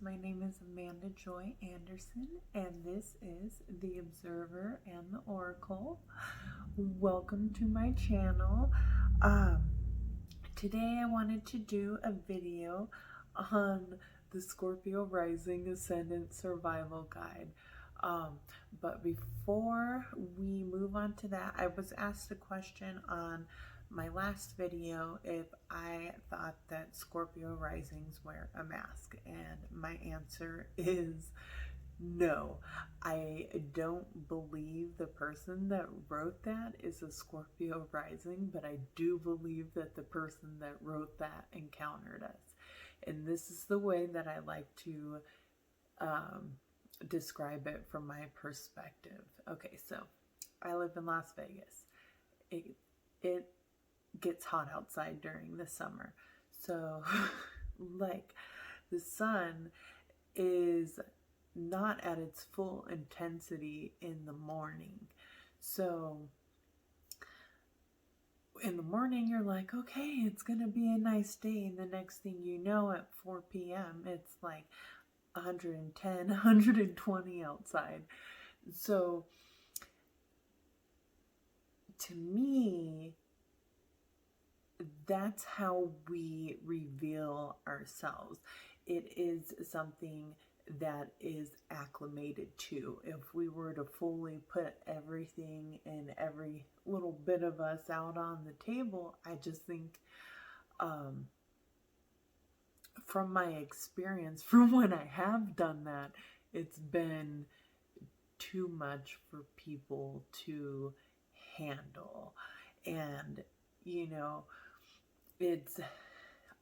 My name is Amanda Joy Anderson, and this is The Observer and the Oracle. Welcome to my channel. Today I wanted to do a video on the Scorpio Rising Ascendant Survival Guide. But before we move on to that, I was asked a question on my last video if I thought that Scorpio Risings wear a mask, and my answer is no. I don't believe the person that wrote that is a Scorpio Rising, but I do believe that the person that wrote that encountered us. And this is the way that I like to describe it from my perspective. Okay, so I live in Las Vegas. It gets hot outside during the summer. So like the sun is not at its full intensity in the morning. So in the morning you're like, okay, it's gonna be a nice day, and the next thing you know, at 4 p.m. it's like 110, 120 outside. So to me, that's how we reveal ourselves. It is something that is acclimated to. If we were to fully put everything and every little bit of us out on the table, I just think from my experience, from when I have done that, it's been too much for people to handle. And you know, it's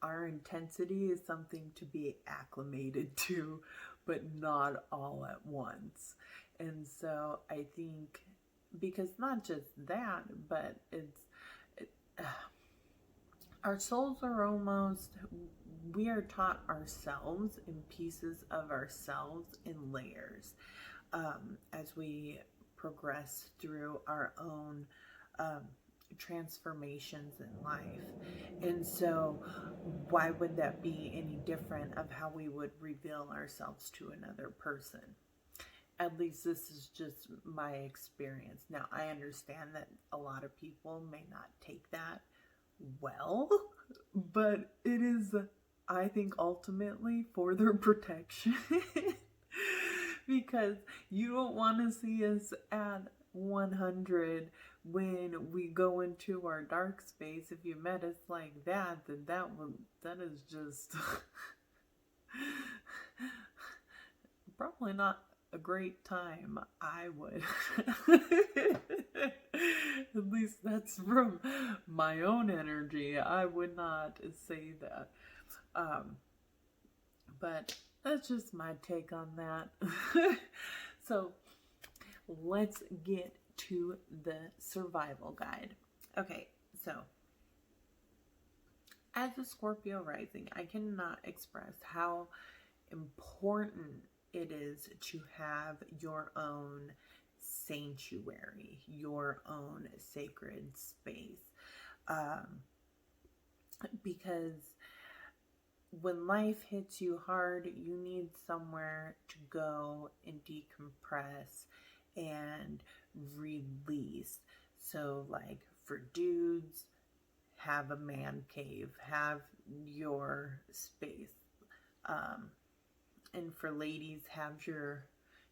our intensity is something to be acclimated to, but not all at once. And so I think, because not just that, but our souls are we are taught ourselves in pieces of ourselves in layers as we progress through our own transformations in life. And so why would that be any different of how we would reveal ourselves to another person? At least this is just my experience. Now, I understand that a lot of people may not take that well, but it is, I think, ultimately for their protection. Because you don't want to see us at 100 when we go into our dark space. If you met us like that, then that is just probably not a great time. I would at least that's from my own energy. I would not say that, but that's just my take on that. So let's get to the survival guide. Okay, so as a Scorpio rising, I cannot express how important it is to have your own sanctuary, your own sacred space. Because when life hits you hard, you need somewhere to go and decompress and release. So like for dudes, have a man cave, have your space. And for ladies, have your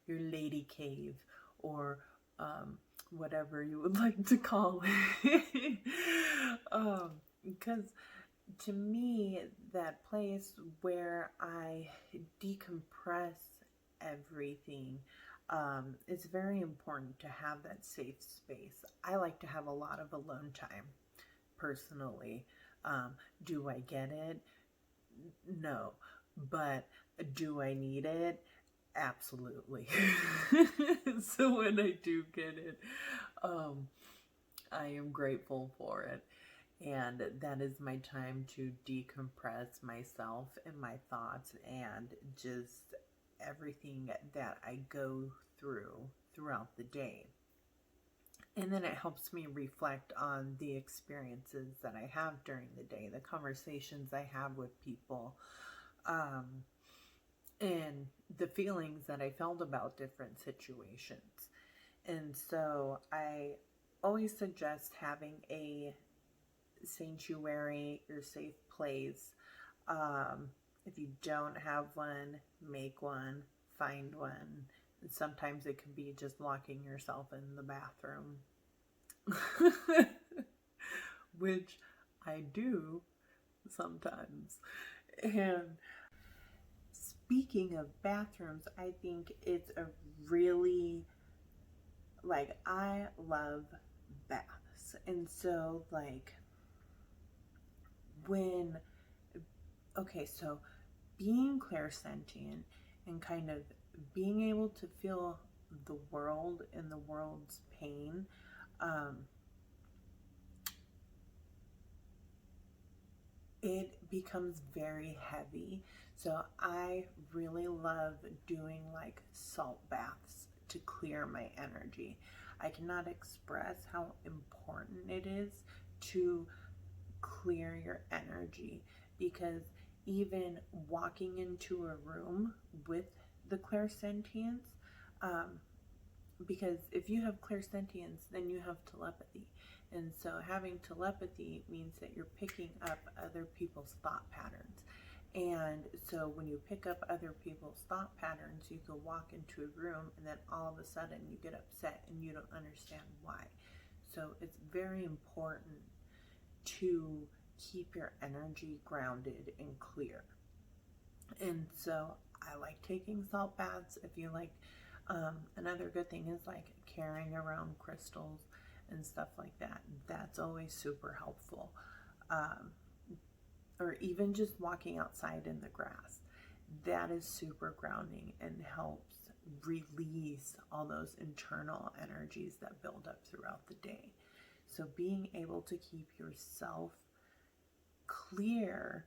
lady cave, or whatever you would like to call it. Because to me, that place where I decompress everything, it's very important to have that safe space. I like to have a lot of alone time, personally. Do I get it? No. But do I need it? Absolutely. So when I do get it, um, I am grateful for it. And that is my time to decompress myself and my thoughts and just everything that I go throughout the day. And then it helps me reflect on the experiences that I have during the day, the conversations I have with people, um, and the feelings that I felt about different situations. And so I always suggest having a sanctuary or safe place. Um, if you don't have one, make one, find one. And sometimes it can be just locking yourself in the bathroom, which I do sometimes. And speaking of bathrooms, I think it's a really, like, I love baths. And so, like, when, okay, so being clairsentient and kind of being able to feel the world and the world's pain, um, it becomes very heavy. So I really love doing like salt baths to clear my energy. I cannot express how important it is to clear your energy, because even walking into a room with the clairsentience, um, because if you have clairsentience, then you have telepathy. And so having telepathy means that you're picking up other people's thought patterns. And so when you pick up other people's thought patterns, you can walk into a room and then all of a sudden you get upset and you don't understand why. So it's very important to keep your energy grounded and clear. And so I like taking salt baths. If you like, another good thing is like carrying around crystals and stuff like that. That's always super helpful. Um, or even just walking outside in the grass. That is super grounding and helps release all those internal energies that build up throughout the day. So being able to keep yourself clear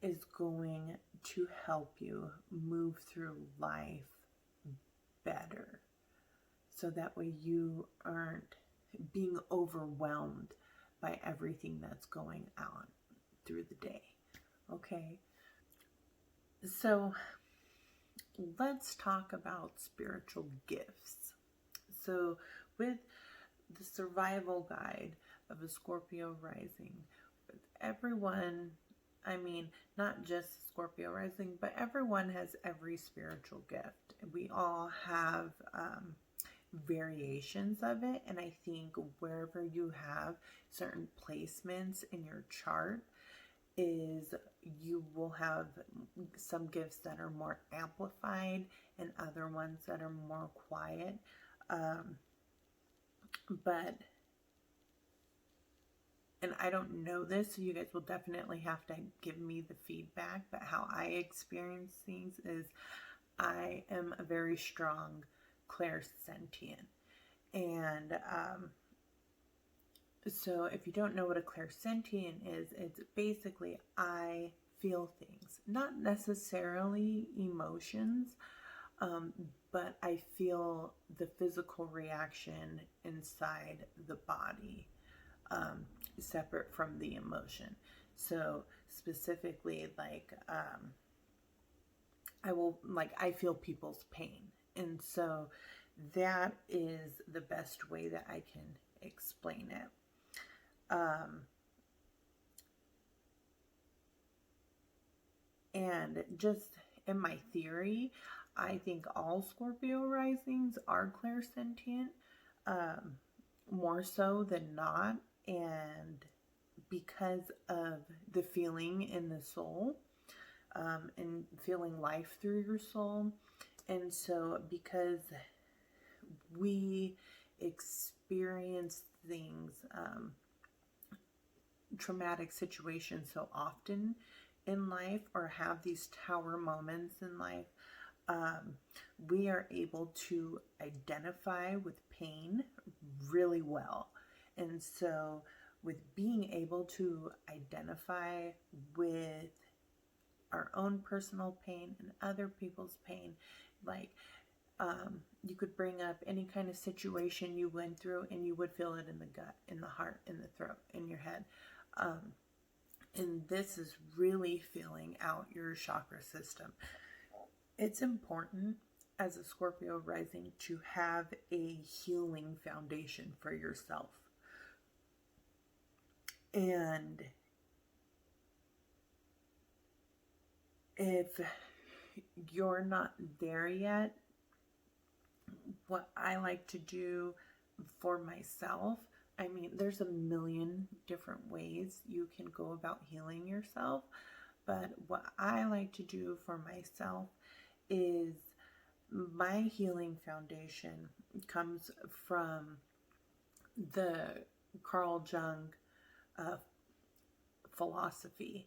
is going to help you move through life better. So that way you aren't being overwhelmed by everything that's going on through the day. Okay? So let's talk about spiritual gifts. So with the survival guide of a Scorpio rising, everyone, I mean, not just Scorpio rising, but everyone has every spiritual gift. We all have variations of it. And I think wherever you have certain placements in your chart, is you will have some gifts that are more amplified and other ones that are more quiet. But and I don't know this, so you guys will definitely have to give me the feedback, but how I experience things is I am a very strong clairsentient. And so if you don't know what a clairsentient is, it's basically I feel things, not necessarily emotions, but I feel the physical reaction inside the body, separate from the emotion. So specifically, like, I feel people's pain. And so that is the best way that I can explain it. And just in my theory, I think all Scorpio risings are clairsentient, more so than not. And because of the feeling in the soul, and feeling life through your soul. And so because we experience things, traumatic situations so often in life, or have these tower moments in life, we are able to identify with pain really well. And so with being able to identify with our own personal pain and other people's pain, like you could bring up any kind of situation you went through and you would feel it in the gut, in the heart, in the throat, in your head. And this is really filling out your chakra system. It's important as a Scorpio rising to have a healing foundation for yourself. And if you're not there yet, what I like to do for myself, I mean, there's a million different ways you can go about healing yourself, but what I like to do for myself is my healing foundation comes from the Carl Jung philosophy,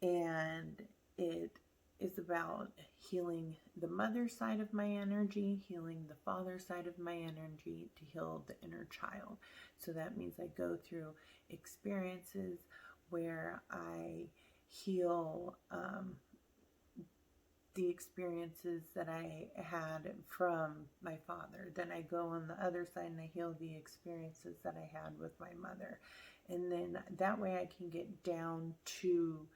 and it is about healing the mother side of my energy, healing the father side of my energy to heal the inner child. So that means I go through experiences where I heal the experiences that I had from my father. Then I go on the other side and I heal the experiences that I had with my mother. And then that way I can get down to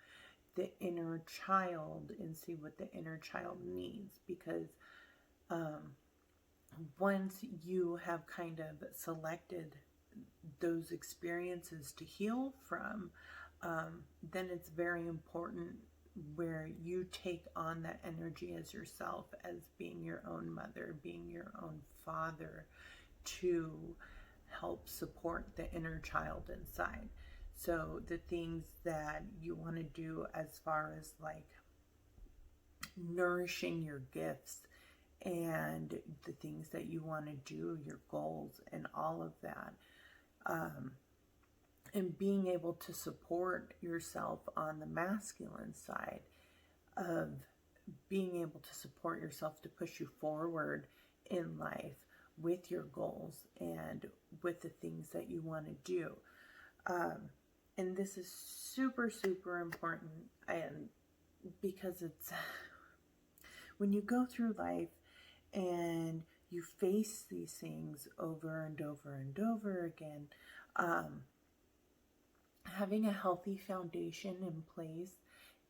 the inner child and see what the inner child needs. Because once you have kind of selected those experiences to heal from, then it's very important where you take on that energy as yourself, as being your own mother, being your own father, to help support the inner child inside. So the things that you want to do as far as like nourishing your gifts and the things that you want to do, your goals and all of that, and being able to support yourself on the masculine side of being able to support yourself to push you forward in life with your goals and with the things that you want to do. And this is super, super important, and because it's when you go through life and you face these things over and over and over again, having a healthy foundation in place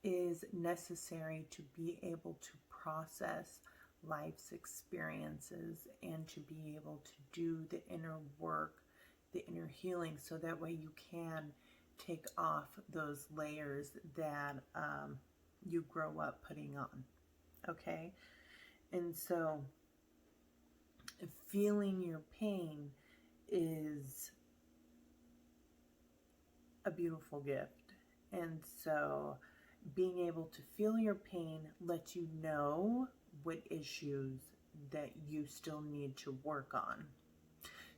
is necessary to be able to process life's experiences and to be able to do the inner work, the inner healing, so that way you can take off those layers that you grow up putting on. Okay? And so feeling your pain is a beautiful gift. And so being able to feel your pain lets you know what issues that you still need to work on.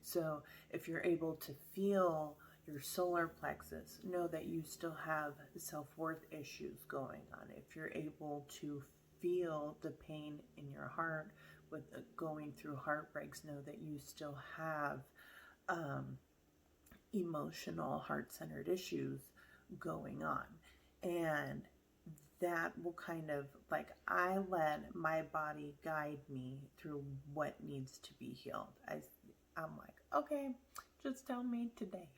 So if you're able to feel your solar plexus, know that you still have self-worth issues going on. If you're able to feel the pain in your heart with going through heartbreaks, know that you still have emotional heart-centered issues going on. And that will kind of, like, I let my body guide me through what needs to be healed. I'm like, okay, just tell me today.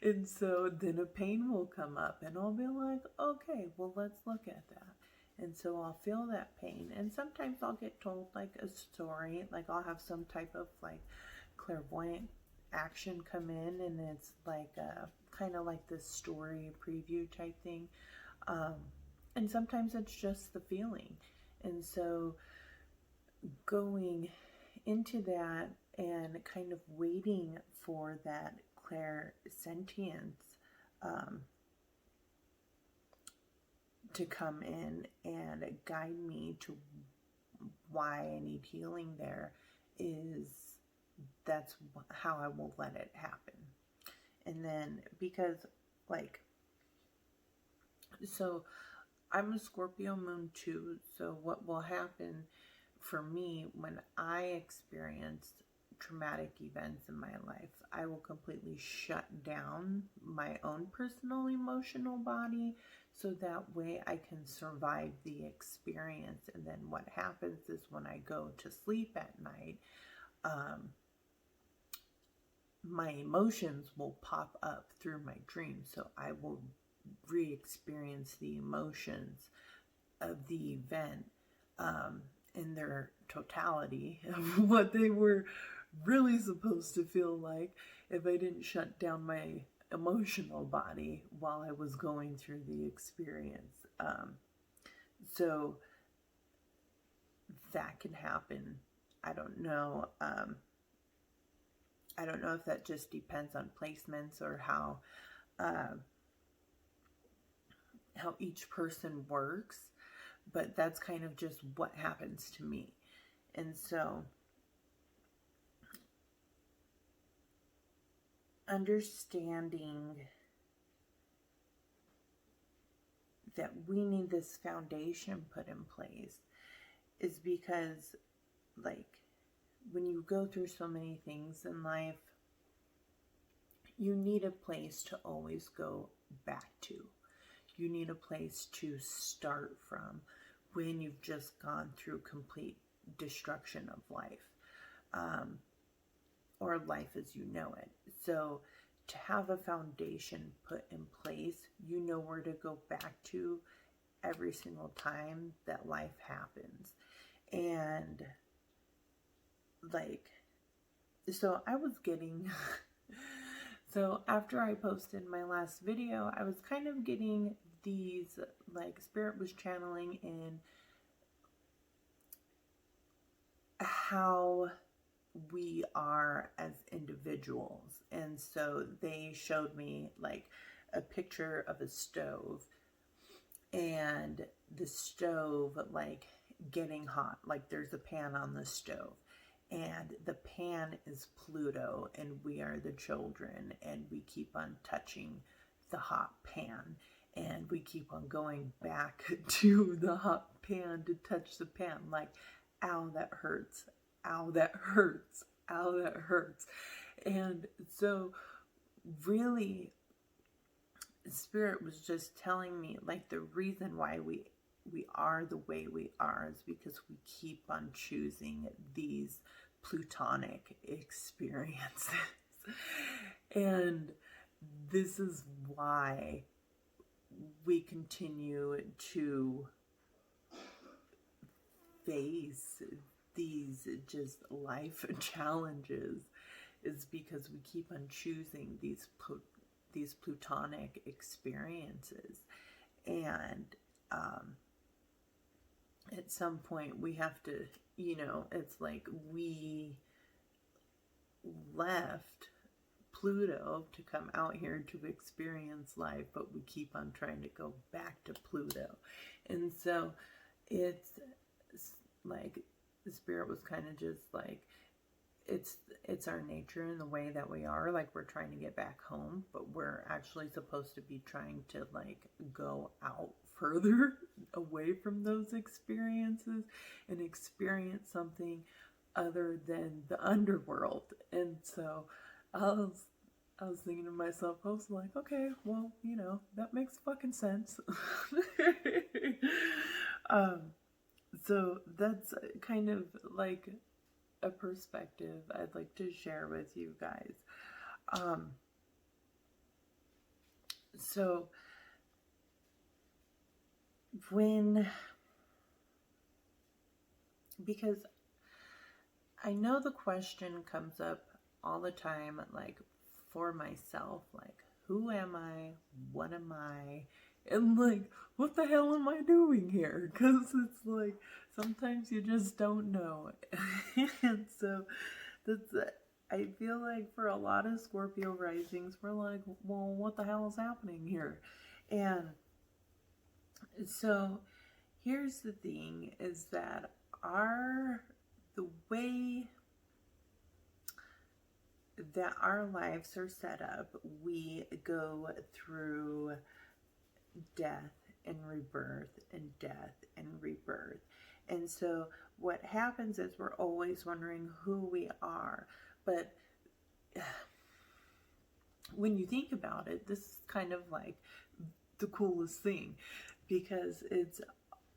And so then a pain will come up and I'll be like, okay, well, let's look at that. And so I'll feel that pain. And sometimes I'll get told like a story, like I'll have some type of like clairvoyant action come in, and it's like kind of like this story preview type thing. And sometimes it's just the feeling. And so going into that and kind of waiting for that clairsentience to come in and guide me to why I need healing there, that's how I will let it happen. And then because like, so I'm a Scorpio moon too, so what will happen for me when I experience traumatic events in my life, I will completely shut down my own personal emotional body so that way I can survive the experience. And then what happens is when I go to sleep at night, my emotions will pop up through my dreams. So I will re-experience the emotions of the event in their totality of what they were really supposed to feel like if I didn't shut down my emotional body while I was going through the experience. So that can happen. I don't know. I don't know if that just depends on placements or how each person works, but that's kind of just what happens to me. And so understanding that we need this foundation put in place is because, like, when you go through so many things in life, you need a place to always go back to. You need a place to start from when you've just gone through complete destruction of life, or life as you know it. So to have a foundation put in place, you know where to go back to every single time that life happens. And like, so I was getting so after I posted my last video, I was kind of getting these, like, Spirit was channeling in how we are as individuals. And so they showed me like a picture of a stove, and the stove like getting hot, like there's a pan on the stove, and the pan is Pluto and we are the children, and we keep on touching the hot pan, and we keep on going back to the hot pan to touch the pan, like, ow, that hurts, ow, that hurts, ow, that hurts. And so really, Spirit was just telling me, like, the reason why we are the way we are is because we keep on choosing these plutonic experiences. And this is why we continue to face these just life challenges, is because we keep on choosing these plutonic experiences. And at some point we have to, you know, it's like we left Pluto to come out here to experience life, but we keep on trying to go back to Pluto. And so it's like, the Spirit was kind of just like, it's our nature and the way that we are, like, we're trying to get back home, but we're actually supposed to be trying to like go out further away from those experiences and experience something other than the underworld. And so I was thinking to myself, I was like, okay, well, you know, that makes fucking sense. So that's kind of like a perspective I'd like to share with you guys. So because I know the question comes up all the time, like, for myself, like, who am I? What am I? And like, what the hell am I doing here? Because it's like, sometimes you just don't know. And so that's, I feel like for a lot of Scorpio risings, we're like, well, what the hell is happening here? And so here's the thing, is that the way that our lives are set up, we go through death and rebirth and death and rebirth. And so what happens is we're always wondering who we are. But when you think about it, this is kind of like the coolest thing, because it's,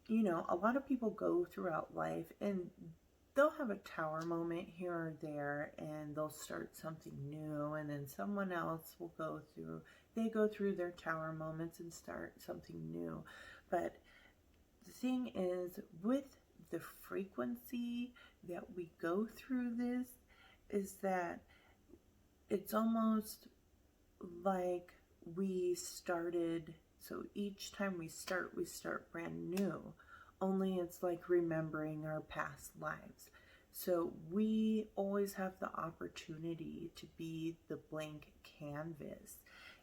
you know, a lot of people go throughout life and they'll have a tower moment here or there, and they'll start something new, and then someone else will go through their tower moments and start something new. But the thing is, with the frequency that we go through this, is that it's almost like we started, so each time we start brand new, only it's like remembering our past lives. So we always have the opportunity to be the blank canvas.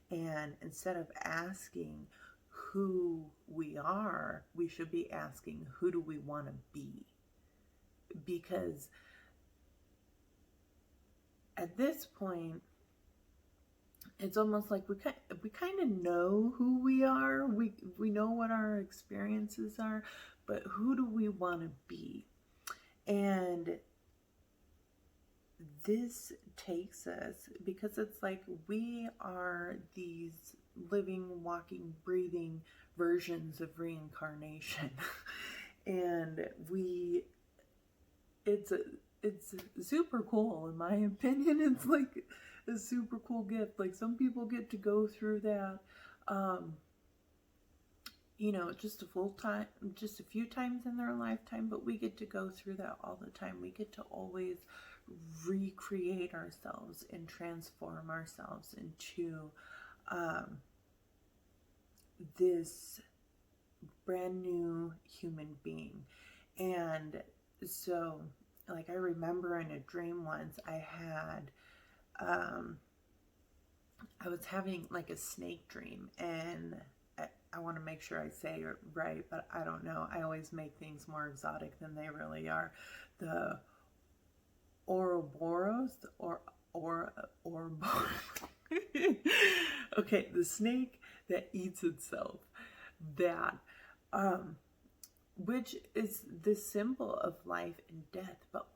And instead of asking who we are, we should be asking, who do we want to be? Because at this point, it's almost like we kind of know who we are. We know what our experiences are, but who do we want to be? And this takes us, because it's like we are these living, walking, breathing versions of reincarnation. And it's super cool, in my opinion. It's like a super cool gift. Like, some people get to go through that, you know, just a few times in their lifetime, but we get to go through that all the time. We get to always recreate ourselves and transform ourselves into this brand new human being. And so, like, I remember in a dream once I was having like a snake dream, and I want to make sure I say it right, but I don't know. I always make things more exotic than they really are. The Ouroboros, okay, the snake that eats itself, that, which is the symbol of life and death, but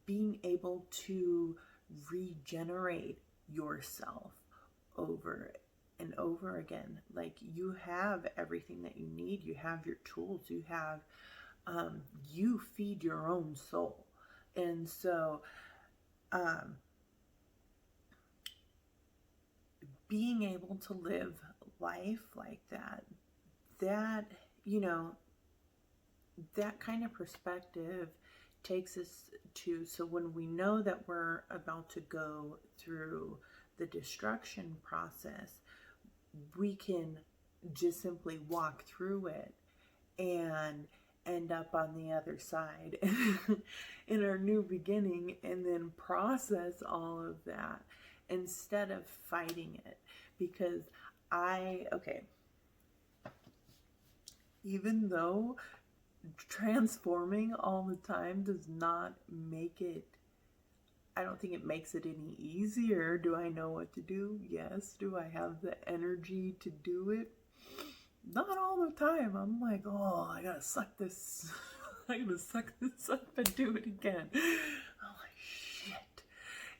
being able to regenerate yourself over and over again. Like, you have everything that you need. You have your tools. You have, you feed your own soul. And so, being able to live life like that, you know, that kind of perspective takes us to, so when we know that we're about to go through the destruction process, we can just simply walk through it and end up on the other side in our new beginning, and then process all of that instead of fighting it. Because even though transforming all the time does not make it, I don't think it makes it any easier. Do I know what to do? Yes. Do I have the energy to do it? Not all the time. I'm like, oh, I gotta suck this. I gotta suck this up and do it again. I'm like, shit.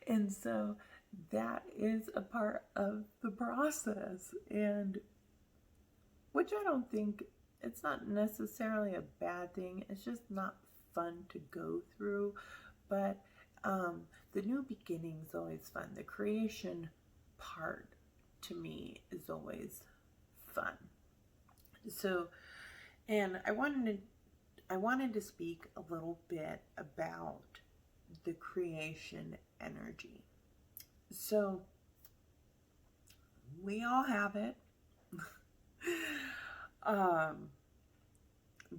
And so that is a part of the process, and which I don't think, it's not necessarily a bad thing. It's just not fun to go through. But the new beginning is always fun. The creation part, to me, is always fun. So, and I wanted to speak a little bit about the creation energy. So, we all have it.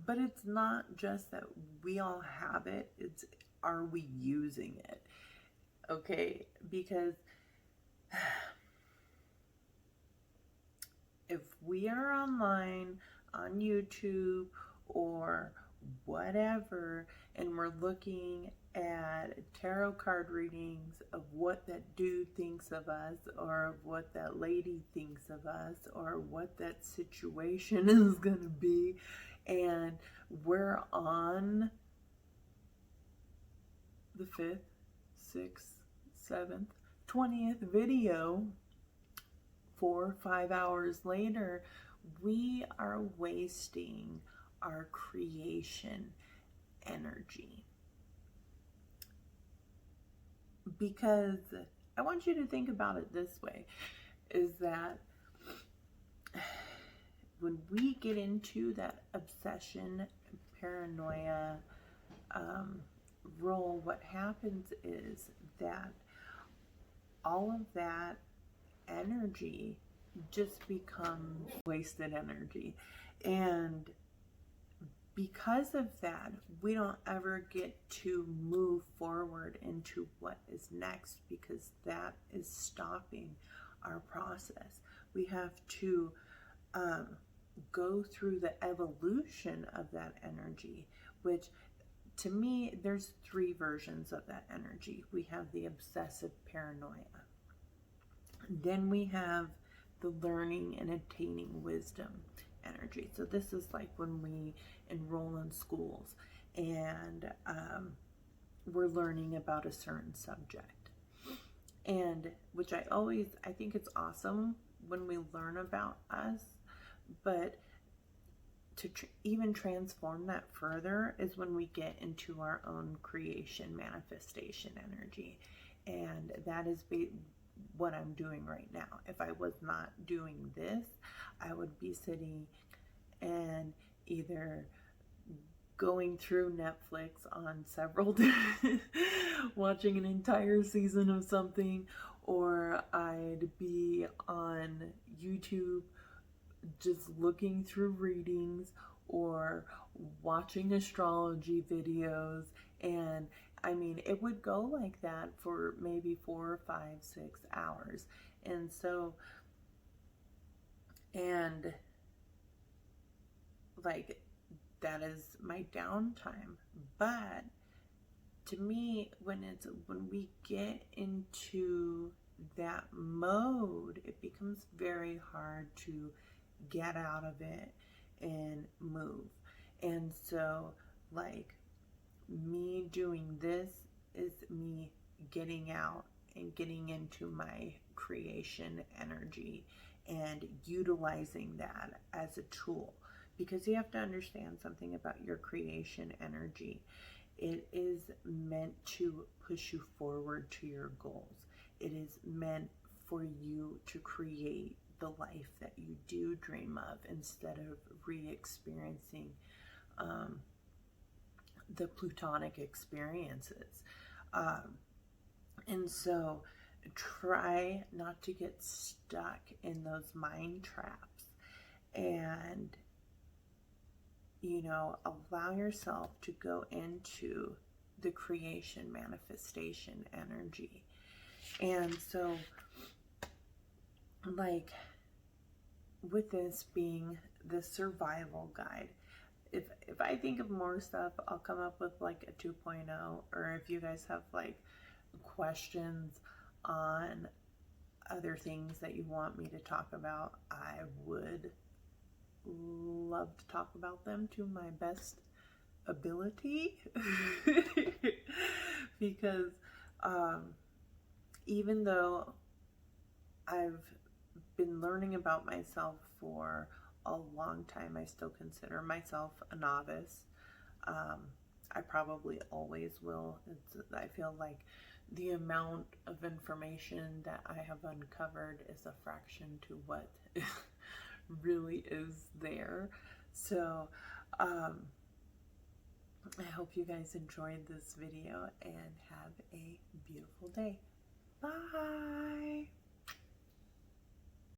But it's not just that we all have it, it's, are we using it? Okay, because if we are online on YouTube, or whatever, and we're looking at tarot card readings of what that dude thinks of us, or of what that lady thinks of us, or what that situation is going to be, and we're on the 5th, 6th, 7th, 20th video, 4 or 5 hours later, we are wasting our creation energy. Because I want you to think about it this way, is that when we get into that obsession, paranoia role, what happens is that all of that energy just becomes wasted energy. And because of that, we don't ever get to move forward into what is next, because that is stopping our process. We have to go through the evolution of that energy, which to me, there's 3 versions of that energy. We have the obsessive paranoia. Then we have the learning and attaining wisdom energy. So this is like when we enroll in schools and we're learning about a certain subject. And which I think it's awesome when we learn about us, but to even transform that further is when we get into our own creation manifestation energy. And that is what I'm doing right now. If I was not doing this, I would be sitting and either going through Netflix on several watching an entire season of something, or I'd be on YouTube just looking through readings or watching astrology videos. And I mean, it would go like that for maybe 4, 5, 6 hours. And so, and like, that is my downtime. But to me, when we get into that mode, it becomes very hard to get out of it and move. And so, like, me doing this is me getting out and getting into my creation energy and utilizing that as a tool. Because you have to understand something about your creation energy. It is meant to push you forward to your goals. It is meant for you to create the life that you do dream of, instead of re-experiencing the plutonic experiences. And so try not to get stuck in those mind traps, and allow yourself to go into the creation manifestation energy. And so, like, with this being the survival guide, if I think of more stuff, I'll come up with like a 2.0, or if you guys have like questions on other things that you want me to talk about, I would love to talk about them to my best ability. Because even though I've been learning about myself for a long time, I still consider myself a novice. I probably always will. I feel like the amount of information that I have uncovered is a fraction to what really is there. So I hope you guys enjoyed this video and have a beautiful day. Bye.